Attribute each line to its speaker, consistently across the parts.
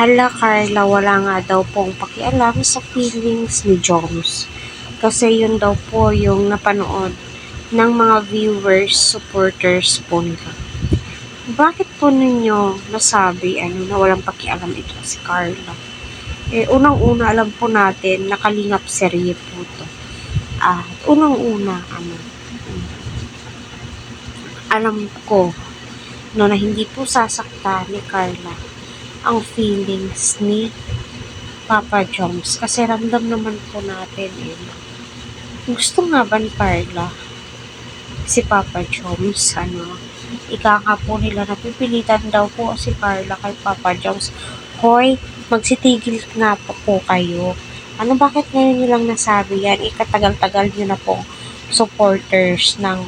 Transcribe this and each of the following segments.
Speaker 1: Hala Carla, wala nga daw pong pakialam sa feelings ni Joms. Kasi yun daw po yung napanood ng mga viewers, supporters po nila. Bakit po ninyo nasabi na walang pakialam ito si Carla? Unang-una alam po natin na Kalingap serye po to. Unang-una, alam ko no, na hindi po sasaktan ni Carla ang feelings ni Papa Joms kasi ramdam naman po natin gusto nga ba ni Carla si Papa Joms ika nga po nila napipilitan daw po si Carla kay Papa Joms. Hoy, magsitigil nga po kayo. Bakit ngayon nyo lang nasabi yan? Ikatagal-tagal nyo na po supporters ng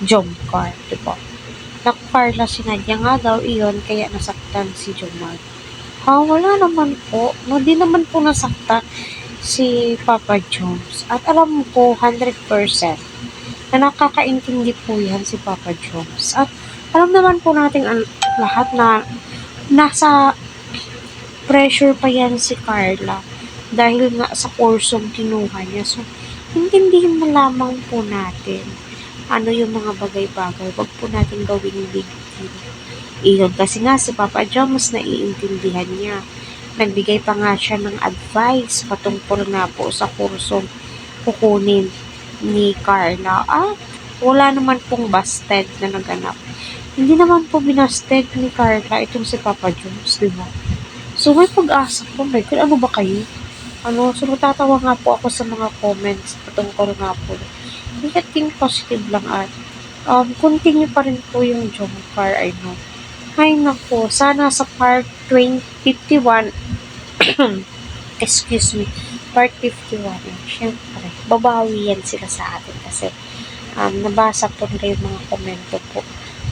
Speaker 1: Jomcar, diba? Naku Carla, sinadya nga daw iyon kaya nasaktan si Jomar. Wala naman po. No, di naman po nasaktan si Papa Jones. At alam mo po, 100% na nakakaintindi po yan si Papa Jones. At alam naman po natin lahat na nasa pressure pa yan si Carla dahil nga sa kursong kinuha niya. So, intindihin na lamang po natin yung mga bagay-bagay. Wag po natin gawing big deal. Iyon kasi nga si Papa Jones naiintindihan niya. Nagbigay pa nga siya ng advice patungkol nga po sa kursong kukunin ni Carla. Wala naman pong busted na naganap. Hindi naman po binasted ni Carla itong si Papa Jones, di ba? So may pag-asa po. My God, ano ba kayo? So natatawa nga po ako sa mga comments patungkol nga po. Think positive lang at continue pa rin po yung Jomcar, I know. Ay nako, sana sa part 51, excuse me, part 51, syempre, babawi yan sila sa atin kasi nabasa po nila yung mga komento po.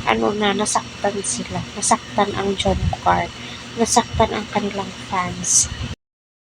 Speaker 1: Nasaktan sila, nasaktan ang Jomcar, nasaktan ang kanilang fans.